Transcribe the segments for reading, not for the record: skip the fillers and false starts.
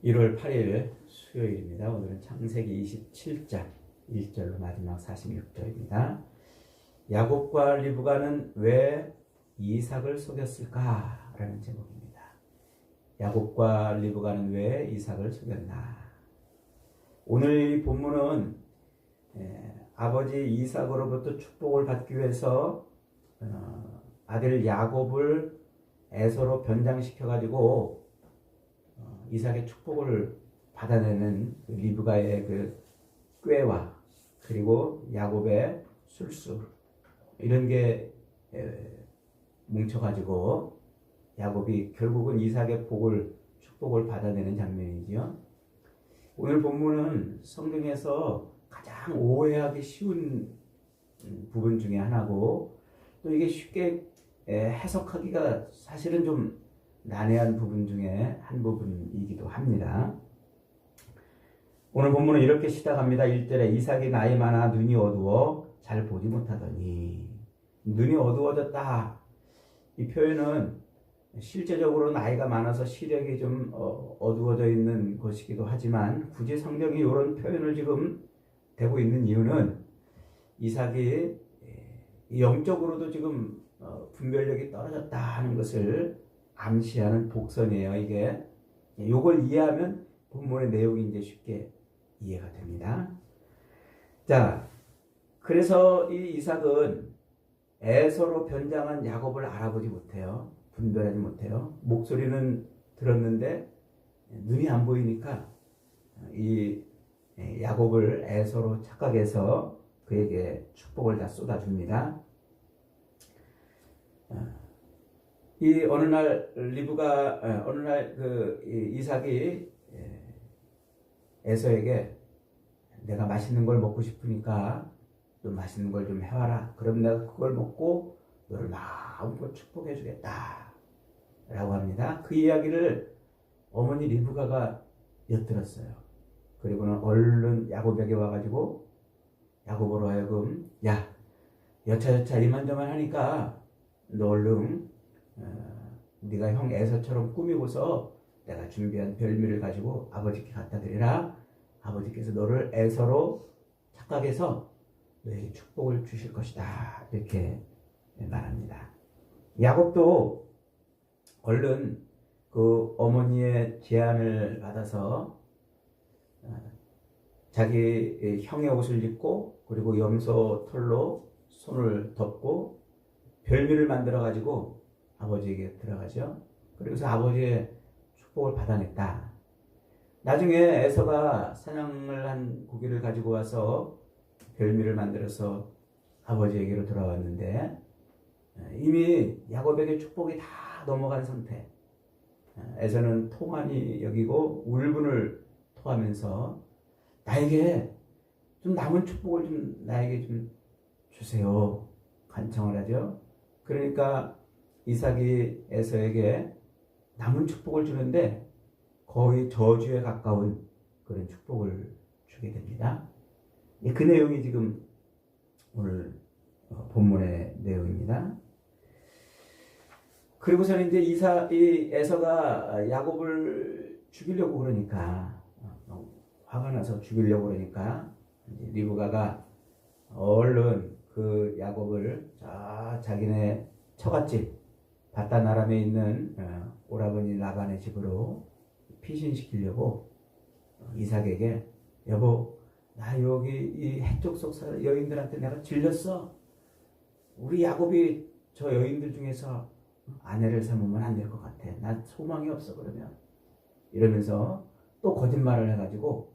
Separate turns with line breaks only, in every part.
1월 8일 수요일입니다. 오늘은 창세기 27장 1절로 마지막 46절입니다. 야곱과 리브가는 왜 이삭을 속였을까? 라는 제목입니다. 야곱과 리브가는 왜 이삭을 속였나? 오늘 이 본문은 아버지 이삭으로부터 축복을 받기 위해서 아들 야곱을 에서로 변장시켜가지고 이삭의 축복을 받아내는 리브가의 그 꾀와 그리고 야곱의 술수 이런 게 뭉쳐가지고 야곱이 결국은 이삭의 축복을 받아내는 장면이지요. 오늘 본문은 성경에서 가장 오해하기 쉬운 부분 중에 하나고 또 이게 쉽게 해석하기가 사실은 좀 난해한 부분 중에 한 부분이기도 합니다. 오늘 본문은 이렇게 시작합니다. 1절에 이삭이 나이 많아 눈이 어두워 잘 보지 못하더니. 눈이 어두워졌다. 이 표현은 실제적으로 나이가 많아서 시력이 좀 어두워져 있는 것이기도 하지만 굳이 성경이 이런 표현을 지금 대고 있는 이유는 이삭이 영적으로도 지금 분별력이 떨어졌다 하는 것을 암시하는 복선이에요. 이게 이걸 이해하면 본문의 내용이 이제 쉽게 이해가 됩니다. 자, 그래서 이 이삭은 에서로 변장한 야곱을 알아보지 못해요. 분별하지 못해요. 목소리는 들었는데 눈이 안 보이니까 이 야곱을 에서로 착각해서 그에게 축복을 다 쏟아줍니다. 이 어느 날 이삭이 에서에게 내가 맛있는 걸 먹고 싶으니까 좀 맛있는 걸 좀 해와라. 그럼 내가 그걸 먹고 너를 마음껏 축복해 주겠다 라고 합니다. 그 이야기를 어머니 리브가가 엿들었어요. 그리고는 얼른 야곱에게 와가지고 야곱으로 하여금 야 여차저차 이만저만 하니까 너 얼른 네가 형 에서처럼 꾸미고서 내가 준비한 별미를 가지고 아버지께 갖다 드리라. 아버지께서 너를 에서로 착각해서 너에게 축복을 주실 것이다. 이렇게 말합니다. 야곱도 얼른 그 어머니의 제안을 받아서 자기 형의 옷을 입고 그리고 염소 털로 손을 덮고 별미를 만들어 가지고 아버지에게 들어가죠. 그래서 아버지의 축복을 받아냈다. 나중에 에서가 사냥을 한 고기를 가지고 와서 별미를 만들어서 아버지에게로 돌아왔는데 이미 야곱에게 축복이 다 넘어간 상태. 에서는 통한이 여기고 울분을 토하면서 나에게 좀 남은 축복을 좀 나에게 좀 주세요. 간청을 하죠. 그러니까 이삭이 에서에게 남은 축복을 주는데 거의 저주에 가까운 그런 축복을 주게 됩니다. 그 내용이 지금 오늘 본문의 내용입니다. 그리고서는 이제 에서가 야곱을 죽이려고 그러니까 화가 나서 죽이려고 그러니까 이제 리브가가 얼른 그 야곱을 자기네 처갓집 바단 아람에 있는 오라버니 라반의 집으로 피신시키려고 이삭에게 여보 나 여기 이 해쪽 속 여인들한테 내가 질렸어. 우리 야곱이 저 여인들 중에서 아내를 삼으면 안 될 것 같아. 난 소망이 없어 그러면. 이러면서 또 거짓말을 해가지고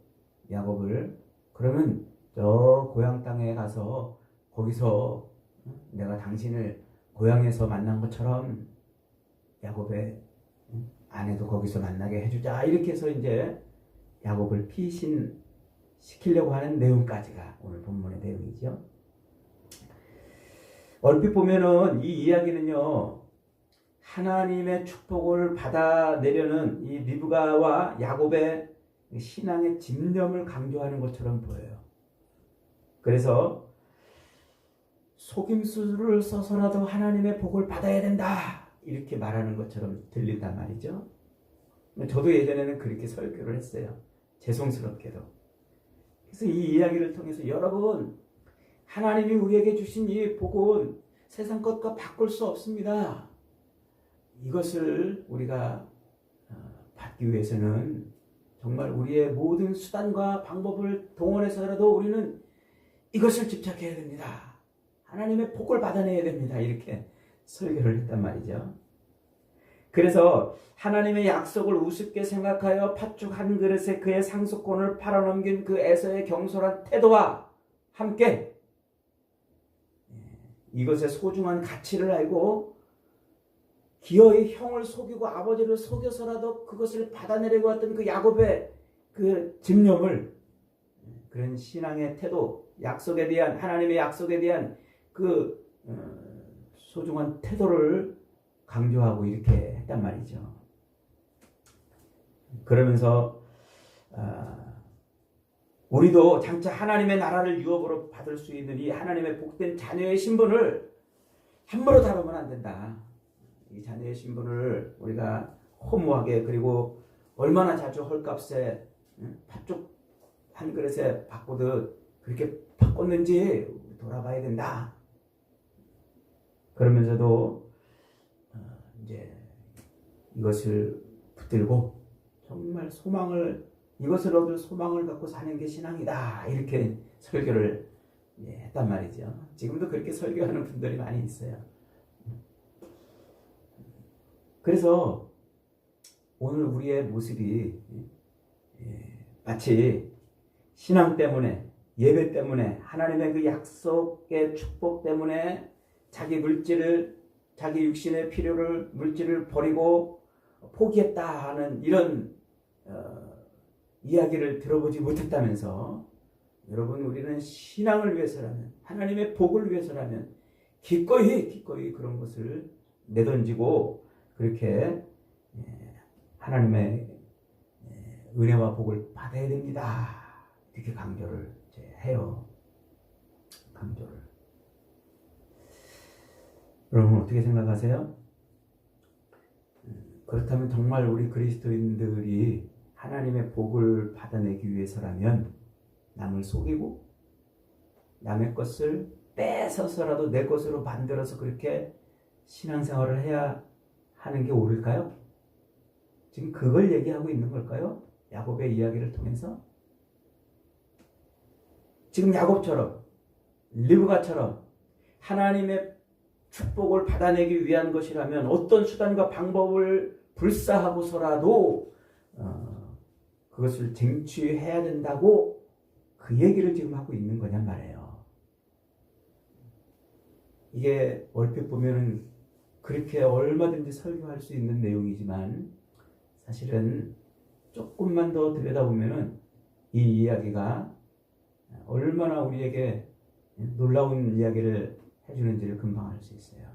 야곱을 그러면 저 고향 땅에 가서 거기서 내가 당신을 고향에서 만난 것처럼 야곱의 아내도 거기서 만나게 해주자. 이렇게 해서 이제 야곱을 피신시키려고 하는 내용까지가 오늘 본문의 내용이죠. 얼핏 보면은 이 이야기는요. 하나님의 축복을 받아내려는 이 리브가와 야곱의 신앙의 집념을 강조하는 것처럼 보여요. 그래서 속임수를 써서라도 하나님의 복을 받아야 된다 이렇게 말하는 것처럼 들린단 말이죠. 저도 예전에는 그렇게 설교를 했어요. 죄송스럽게도. 그래서 이 이야기를 통해서 여러분, 하나님이 우리에게 주신 이 복은 세상 것과 바꿀 수 없습니다. 이것을 우리가 받기 위해서는 정말 우리의 모든 수단과 방법을 동원해서라도 우리는 이것을 집착해야 됩니다. 하나님의 복을 받아내야 됩니다. 이렇게 설교를 했단 말이죠. 그래서 하나님의 약속을 우습게 생각하여 팥죽 한 그릇에 그의 상속권을 팔아넘긴 그 에서의 경솔한 태도와 함께 이것의 소중한 가치를 알고 기어이 형을 속이고 아버지를 속여서라도 그것을 받아내려고 했던 그 야곱의 그 집념을, 그런 신앙의 태도, 약속에 대한, 하나님의 약속에 대한 그 소중한 태도를 강조하고 이렇게 했단 말이죠. 그러면서 우리도 장차 하나님의 나라를 유업으로 받을 수 있는 이 하나님의 복된 자녀의 신분을 함부로 다루면 안 된다. 이 자녀의 신분을 우리가 허무하게, 그리고 얼마나 자주 헐값에 팥죽 한 그릇에 바꾸듯 그렇게 바꿨는지 돌아봐야 된다. 그러면서도 이제 이것을 붙들고 정말 이것을 얻을 소망을 갖고 사는 게 신앙이다. 이렇게 설교를 했단 말이죠. 지금도 그렇게 설교하는 분들이 많이 있어요. 그래서 오늘 우리의 모습이 마치 신앙 때문에, 예배 때문에, 하나님의 그 약속의 축복 때문에 자기 육신의 물질을 버리고 포기했다 하는 이런 이야기를 들어보지 못했다면서, 여러분, 우리는 신앙을 위해서라면, 하나님의 복을 위해서라면 기꺼이 그런 것을 내던지고 그렇게 하나님의 은혜와 복을 받아야 됩니다. 이렇게 강조를 해요. 강조를. 여러분 어떻게 생각하세요? 그렇다면 정말 우리 그리스도인들이 하나님의 복을 받아내기 위해서라면 남을 속이고 남의 것을 뺏어서라도 내 것으로 만들어서 그렇게 신앙생활을 해야 하는 게 옳을까요? 지금 그걸 얘기하고 있는 걸까요? 야곱의 이야기를 통해서? 지금 야곱처럼, 리브가처럼 하나님의 축복을 받아내기 위한 것이라면 어떤 수단과 방법을 불사하고서라도 그것을 쟁취해야 된다고 그 얘기를 지금 하고 있는 거냔 말이에요. 이게 얼핏 보면은 그렇게 얼마든지 설교할 수 있는 내용이지만 사실은 조금만 더 들여다보면은 이 이야기가 얼마나 우리에게 놀라운 이야기를 해주는지를 금방 알 수 있어요.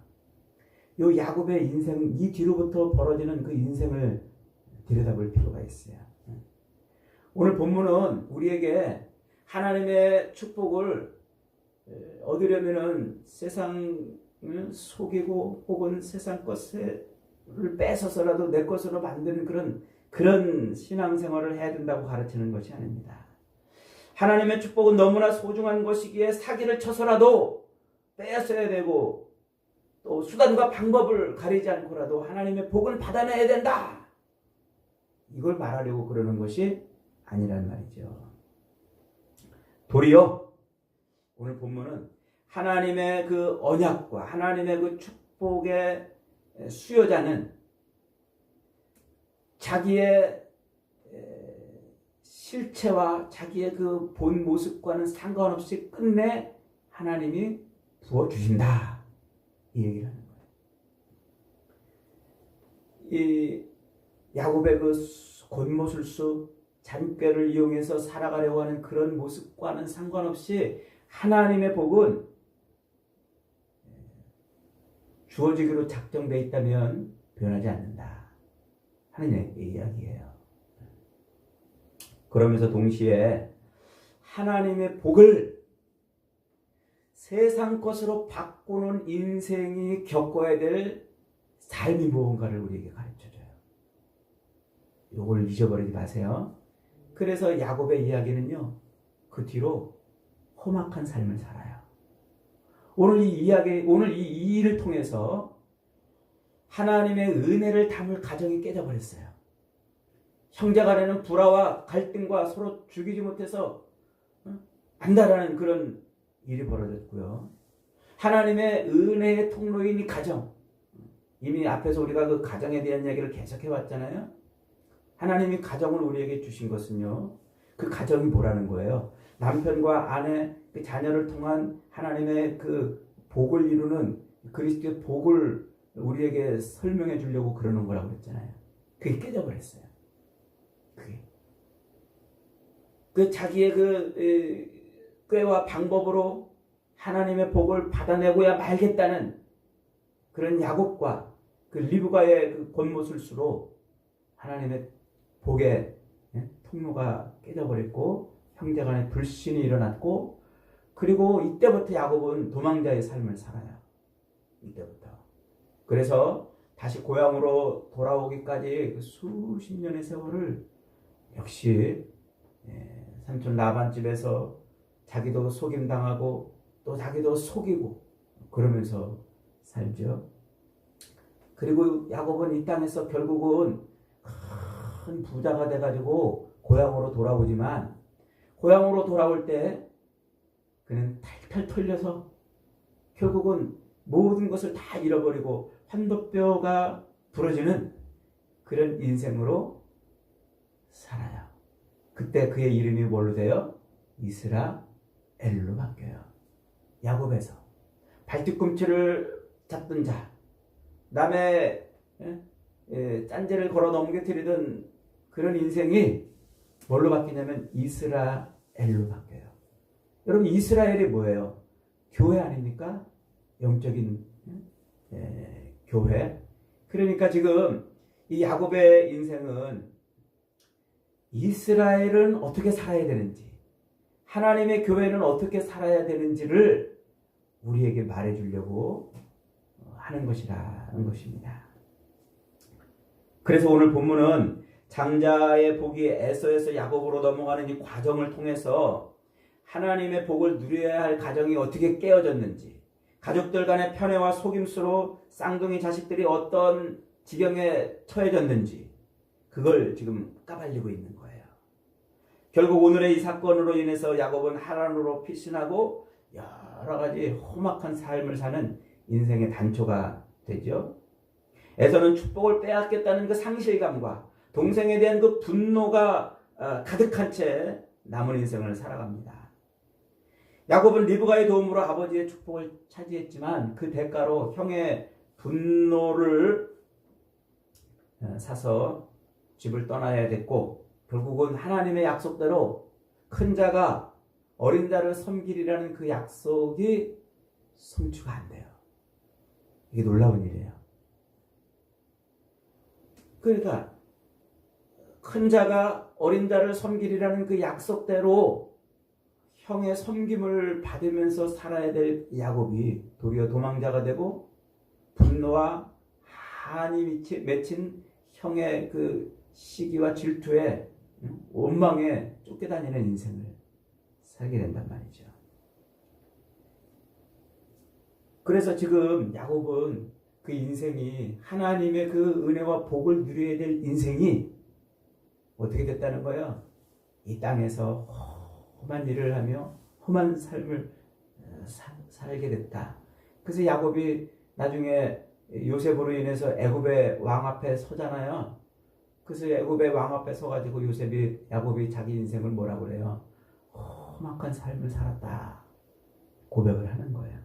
요 야곱의 인생, 이 뒤로부터 벌어지는 그 인생을 들여다볼 필요가 있어요. 오늘 본문은 우리에게 하나님의 축복을 얻으려면은 세상을 속이고 혹은 세상 것을 뺏어서라도 내 것으로 만드는 그런 신앙생활을 해야 된다고 가르치는 것이 아닙니다. 하나님의 축복은 너무나 소중한 것이기에 사기를 쳐서라도 빼앗아야 되고 또 수단과 방법을 가리지 않고라도 하나님의 복을 받아내야 된다. 이걸 말하려고 그러는 것이 아니란 말이죠. 도리어 오늘 본문은 하나님의 그 언약과 하나님의 그 축복의 수요자는 자기의 실체와 자기의 그 본 모습과는 상관없이 끝내 하나님이 부어주신다. 이 얘기를 하는 거예요. 이 야곱의 그 곤모술수, 잔꾀를 이용해서 살아가려고 하는 그런 모습과는 상관없이 하나님의 복은 주어지기로 작정되어 있다면 변하지 않는다 하는 이야기예요. 그러면서 동시에 하나님의 복을 세상 것으로 바꾸는 인생이 겪어야 될 삶이 무언가를 우리에게 가르쳐줘요. 요걸 잊어버리지 마세요. 그래서 야곱의 이야기는요, 그 뒤로 험악한 삶을 살아요. 오늘 이 일을 통해서 하나님의 은혜를 담을 가정이 깨져버렸어요. 형제간에는 불화와 갈등과 서로 죽이지 못해서 안다라는 그런 일이 벌어졌고요. 하나님의 은혜의 통로인 이 가정, 이미 앞에서 우리가 그 가정에 대한 이야기를 계속해 왔잖아요. 하나님이 가정을 우리에게 주신 것은요, 그 가정이 뭐라는 거예요? 남편과 아내, 그 자녀를 통한 하나님의 그 복을 이루는 그리스도의 복을 우리에게 설명해 주려고 그러는 거라고 그랬잖아요. 그게 깨져버렸어요. 그 자기의 그 꾀와 방법으로 하나님의 복을 받아내고야 말겠다는 그런 야곱과 그 리브가의 그 권모술수로 하나님의 복의 통로가 깨져버렸고 형제간에 불신이 일어났고, 그리고 이때부터 야곱은 도망자의 삶을 살아요. 이때부터. 그래서 다시 고향으로 돌아오기까지 수십 년의 세월을 역시 삼촌 라반 집에서 자기도 속임당하고 또 자기도 속이고 그러면서 살죠. 그리고 야곱은 이 땅에서 결국은 큰 부자가 돼가지고 고향으로 돌아오지만, 고향으로 돌아올 때 그는 탈탈 털려서 결국은 모든 것을 다 잃어버리고 환도뼈가 부러지는 그런 인생으로 살아요. 그때 그의 이름이 뭘로 돼요? 이스라엘로 바뀌어요. 야곱에서 발뒤꿈치를 잡던 자, 남의 짠재를 걸어 넘겨뜨리던 그런 인생이 뭘로 바뀌냐면 이스라엘로 바뀌어요. 여러분, 이스라엘이 뭐예요? 교회 아닙니까? 영적인 교회. 그러니까 지금 이 야곱의 인생은 이스라엘은 어떻게 살아야 되는지, 하나님의 교회는 어떻게 살아야 되는지를 우리에게 말해주려고 하는 것이라는 것입니다. 그래서 오늘 본문은 장자의 복이 에서에서 야곱으로 넘어가는 이 과정을 통해서 하나님의 복을 누려야 할 가정이 어떻게 깨어졌는지, 가족들 간의 편애와 속임수로 쌍둥이 자식들이 어떤 지경에 처해졌는지, 그걸 지금 까발리고 있는 거예요. 결국 오늘의 이 사건으로 인해서 야곱은 하란으로 피신하고 여러 가지 험악한 삶을 사는 인생의 단초가 되죠. 에서는 축복을 빼앗겠다는 그 상실감과 동생에 대한 그 분노가 가득한 채 남은 인생을 살아갑니다. 야곱은 리브가의 도움으로 아버지의 축복을 차지했지만 그 대가로 형의 분노를 사서 집을 떠나야 됐고, 결국은 하나님의 약속대로 큰 자가 어린 자를 섬기리라는 그 약속이 성취가 안 돼요. 이게 놀라운 일이에요. 그러니까 큰 자가 어린 자를 섬기리라는 그 약속대로 형의 섬김을 받으면서 살아야 될 야곱이 도리어 도망자가 되고 분노와 한이 맺힌 형의 그 시기와 질투에 원망에 쫓겨다니는 인생을 살게 된단 말이죠. 그래서 지금 야곱은 그 인생이 하나님의 그 은혜와 복을 누려야 될 인생이 어떻게 됐다는 거예요? 이 땅에서 험한 일을 하며 험한 삶을 살게 됐다. 그래서 야곱이 나중에 요셉으로 인해서 애굽의 왕 앞에 서잖아요. 그래서 애굽의 왕 앞에 서가지고 야곱이 자기 인생을 뭐라고 그래요? 험악한 삶을 살았다 고백을 하는 거예요.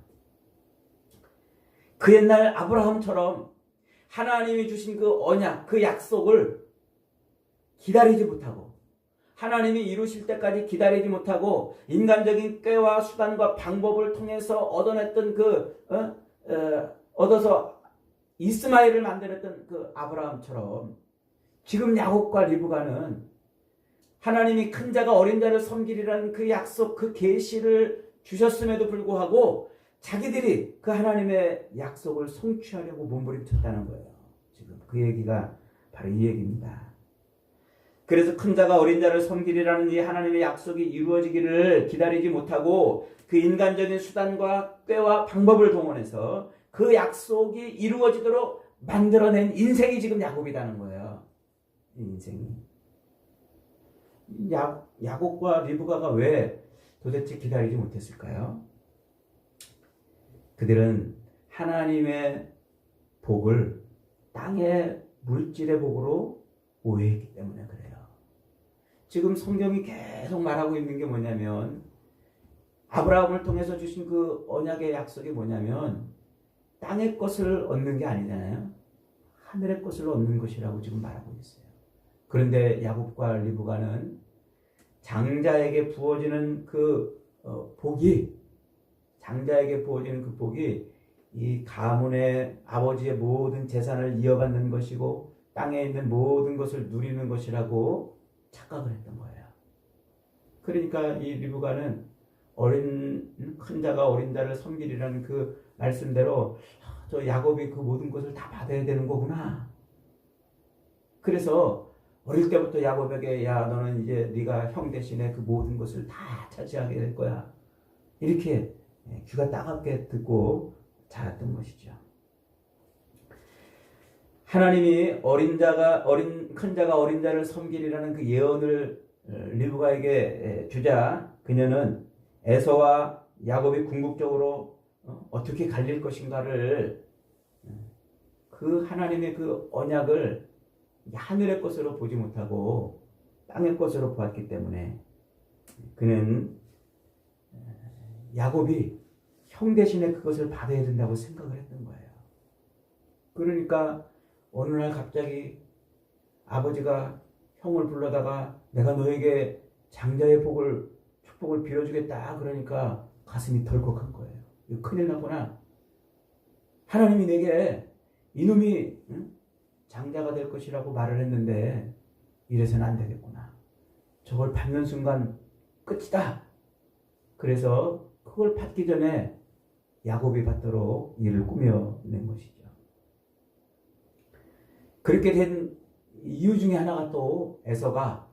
그 옛날 아브라함처럼 하나님이 주신 그 언약, 그 약속을 기다리지 못하고, 하나님이 이루실 때까지 기다리지 못하고 인간적인 꾀와 수단과 방법을 통해서 얻어냈던 얻어서 이스마엘을 만들었던 그 아브라함처럼 지금 야곱과 리브가는 하나님이 큰 자가 어린 자를 섬기리라는 그 약속, 그 계시를 주셨음에도 불구하고 자기들이 그 하나님의 약속을 성취하려고 몸부림쳤다는 거예요. 지금 그 얘기가 바로 이 얘기입니다. 그래서 큰 자가 어린 자를 섬기리라는 이 하나님의 약속이 이루어지기를 기다리지 못하고 그 인간적인 수단과 꾀와 방법을 동원해서 그 약속이 이루어지도록 만들어낸 인생이 지금 야곱이라는 거예요. 이 인생이. 야곱과 리브가가 왜 도대체 기다리지 못했을까요? 그들은 하나님의 복을 땅의 물질의 복으로 오해했기 때문에 그래요. 지금 성경이 계속 말하고 있는 게 뭐냐면 아브라함을 통해서 주신 그 언약의 약속이 뭐냐면 땅의 것을 얻는 게 아니잖아요. 하늘의 것을 얻는 것이라고 지금 말하고 있어요. 그런데 야곱과 리브가는 장자에게 부어지는 그 복이 장자에게 부어지는 그 복이 이 가문의 아버지의 모든 재산을 이어받는 것이고 땅에 있는 모든 것을 누리는 것이라고 착각을 했던 거예요. 그러니까 이 리브가는 큰 자가 어린 자를 섬기리라는 그 말씀대로 저 야곱이 그 모든 것을 다 받아야 되는 거구나. 그래서 어릴 때부터 야곱에게 야 너는 이제 네가 형 대신에 그 모든 것을 다 차지하게 될 거야. 이렇게 귀가 따갑게 듣고 자랐던 것이죠. 하나님이 큰 자가 어린 자를 섬기리라는 그 예언을 리브가에게 주자 그녀는 에서와 야곱이 궁극적으로 어떻게 갈릴 것인가를 그 하나님의 그 언약을 하늘의 것으로 보지 못하고 땅의 것으로 보았기 때문에 그는 야곱이 형 대신에 그것을 받아야 된다고 생각을 했던 거예요. 그러니까 어느 날 갑자기 아버지가 형을 불러다가 내가 너에게 장자의 축복을 빌어주겠다 그러니까 가슴이 덜컥한 거예요. 이거 큰일 났구나. 하나님이 내게 이놈이 장자가 될 것이라고 말을 했는데 이래서는 안 되겠구나. 저걸 받는 순간 끝이다. 그래서 그걸 받기 전에 야곱이 받도록 일을 꾸며낸 것이죠. 그렇게 된 이유 중에 하나가 또 에서가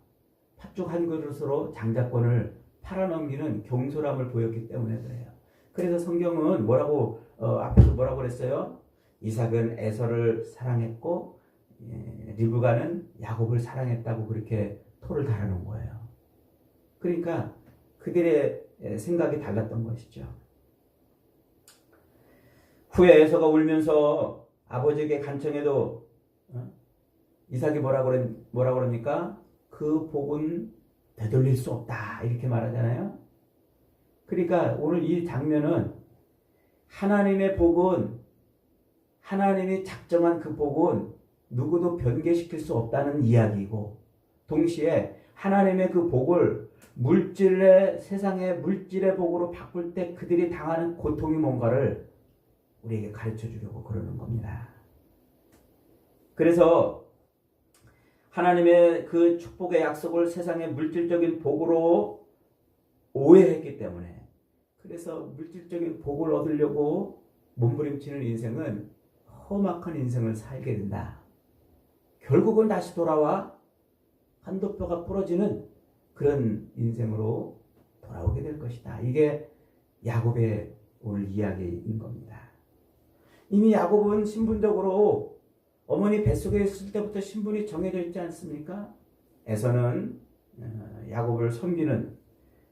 팥죽 한 그릇으로 장자권을 팔아넘기는 경솔함을 보였기 때문에 그래요. 그래서 성경은 앞에서 뭐라고 그랬어요? 이삭은 에서를 사랑했고 리브가는 야곱을 사랑했다고 그렇게 토를 달아놓은 거예요. 그러니까 그들의 생각이 달랐던 것이죠. 후에 에서가 울면서 아버지에게 간청해도 이삭이 뭐라 그럽니까? 그 복은 되돌릴 수 없다 이렇게 말하잖아요. 그러니까 오늘 이 장면은 하나님의 복은 하나님이 작정한 그 복은 누구도 변개시킬 수 없다는 이야기이고 동시에 하나님의 그 복을 세상의 물질의 복으로 바꿀 때 그들이 당하는 고통이 뭔가를 우리에게 가르쳐 주려고 그러는 겁니다. 그래서 하나님의 그 축복의 약속을 세상의 물질적인 복으로 오해했기 때문에 그래서 물질적인 복을 얻으려고 몸부림치는 인생은 험악한 인생을 살게 된다. 결국은 다시 돌아와 한도표가 부러지는 그런 인생으로 돌아오게 될 것이다. 이게 야곱의 오늘 이야기인 겁니다. 이미 야곱은 신분적으로 어머니 뱃속에 있을 때부터 신분이 정해져 있지 않습니까? 에서는 야곱을 섬기는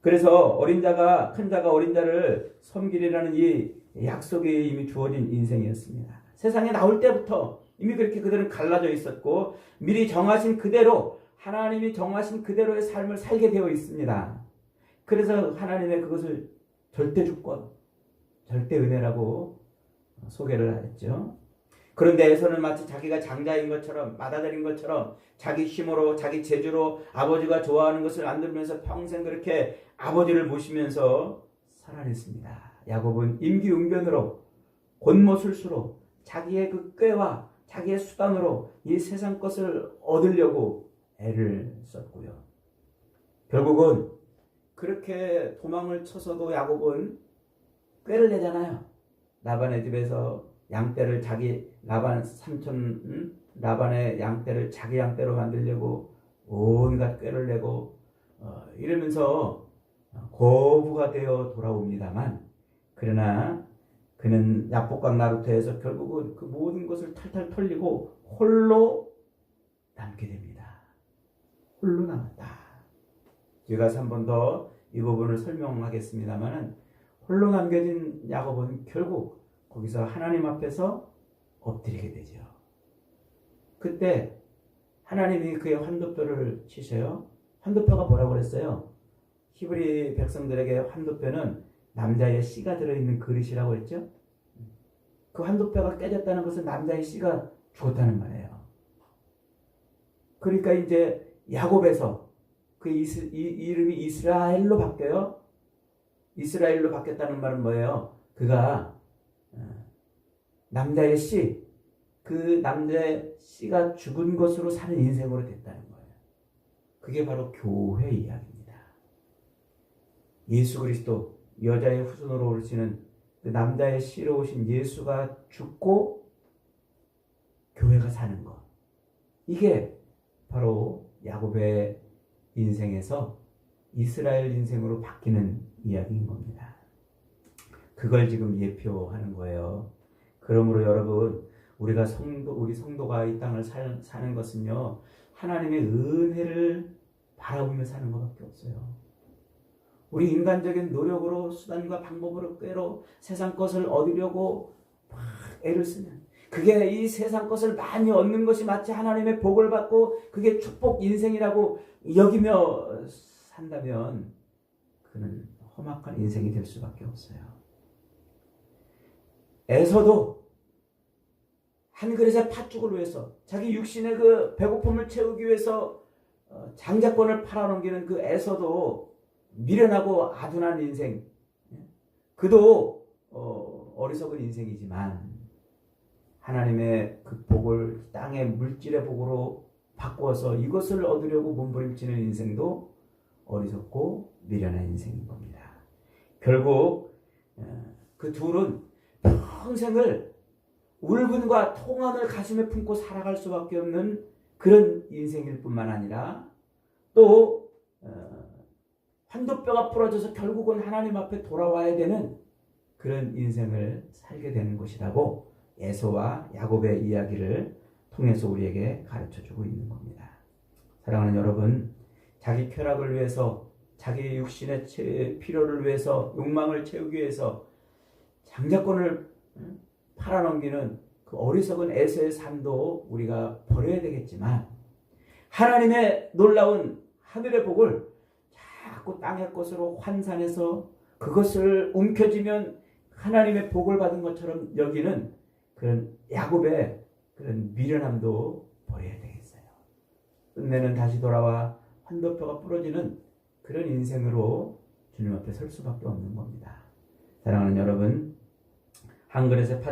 그래서 큰 자가 어린 자를 섬기리라는 이 약속이 이미 주어진 인생이었습니다. 세상에 나올 때부터 이미 그렇게 그들은 갈라져 있었고 미리 정하신 그대로 하나님이 정하신 그대로의 삶을 살게 되어 있습니다. 그래서 하나님의 그것을 절대 주권, 절대 은혜라고 소개를 했죠. 그런데 에서는 마치 자기가 장자인 것처럼 맏아들인 것처럼 자기 힘으로 자기 재주로 아버지가 좋아하는 것을 안 들으면서 평생 그렇게 아버지를 모시면서 살아냈습니다. 야곱은 임기응변으로 곤모술수로 자기의 그 꾀와 자기의 수단으로 이 세상 것을 얻으려고 애를 썼고요. 결국은 그렇게 도망을 쳐서도 야곱은 꾀를 내잖아요. 라반의 집에서 라반의 양떼를 자기 양떼로 만들려고 온갖 꾀를 내고 이러면서 거부가 되어 돌아옵니다만, 그러나 그는 야복강 나루터에서 결국은 그 모든 것을 탈탈 털리고 홀로 남게 됩니다. 홀로 남았다. 제가 한 번 더 이 부분을 설명하겠습니다만, 홀로 남겨진 야곱은 결국 거기서 하나님 앞에서 엎드리게 되죠. 그때 하나님이 그의 환도뼈를 치셔요. 환도뼈가 뭐라고 그랬어요? 히브리 백성들에게 환도뼈는 남자의 씨가 들어있는 그릇이라고 했죠. 그 환도뼈가 깨졌다는 것은 남자의 씨가 죽었다는 말이에요. 그러니까 이제 야곱에서 그 이름이 이스라엘로 바뀌어요. 이스라엘로 바뀌었다는 말은 뭐예요? 그가 남자의 씨, 그 남자의 씨가 죽은 것으로 사는 인생으로 됐다는 거예요. 그게 바로 교회 이야기입니다. 예수 그리스도, 여자의 후손으로 오시는 그 남자의 씨로 오신 예수가 죽고 교회가 사는 것. 이게 바로 야곱의 인생에서 이스라엘 인생으로 바뀌는 이야기인 겁니다. 그걸 지금 예표하는 거예요. 그러므로 여러분, 우리 성도가 이 땅을 사는 것은요, 하나님의 은혜를 바라보며 사는 것밖에 없어요. 우리 인간적인 노력으로, 수단과 방법으로 꾀로 세상 것을 얻으려고 막 애를 쓰면, 그게 이 세상 것을 많이 얻는 것이 마치 하나님의 복을 받고 그게 축복 인생이라고 여기며 산다면 그는 험악한 인생이 될 수밖에 없어요. 에서도 한 그릇의 팥죽을 위해서, 자기 육신의 그 배고픔을 채우기 위해서 장자권을 팔아넘기는 그 에서도 미련하고 아둔한 인생, 그도 어리석은 인생이지만 하나님의 그 복을 땅의 물질의 복으로 바꾸어서 이것을 얻으려고 몸부림치는 인생도 어리석고 미련한 인생인 겁니다. 결국 그 둘은 평생을 울분과 통한을 가슴에 품고 살아갈 수밖에 없는 그런 인생일 뿐만 아니라, 또 환도뼈가 부러져서 결국은 하나님 앞에 돌아와야 되는 그런 인생을 살게 되는 것이라고 에서와 야곱의 이야기를 통해서 우리에게 가르쳐주고 있는 겁니다. 사랑하는 여러분, 자기 쾌락을 위해서, 자기 육신의 필요를 위해서, 욕망을 채우기 위해서 장자권을 팔아넘기는 그 어리석은 에서의 삶도 우리가 버려야 되겠지만, 하나님의 놀라운 하늘의 복을 자꾸 땅의 것으로 환산해서 그것을 움켜쥐면 하나님의 복을 받은 것처럼 여기는 그런 야곱의 그런 미련함도 버려야 되겠어요. 끝내는 다시 돌아와 환도뼈가 부러지는 그런 인생으로 주님 앞에 설 수밖에 없는 겁니다. 사랑하는 여러분, 한 그릇의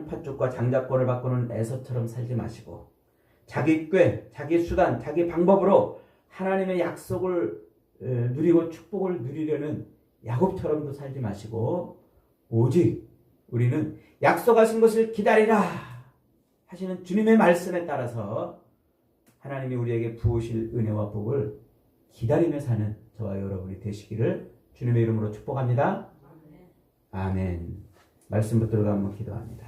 팥죽과 장자권을 바꾸는 에서처럼 살지 마시고, 자기 꾀, 자기 수단, 자기 방법으로 하나님의 약속을 누리고 축복을 누리려는 야곱처럼도 살지 마시고, 오직 우리는 약속하신 것을 기다리라 하시는 주님의 말씀에 따라서 하나님이 우리에게 부으실 은혜와 복을 기다리며 사는 저와 여러분이 되시기를 주님의 이름으로 축복합니다. 아멘. 말씀 붙들고 한번 기도합니다.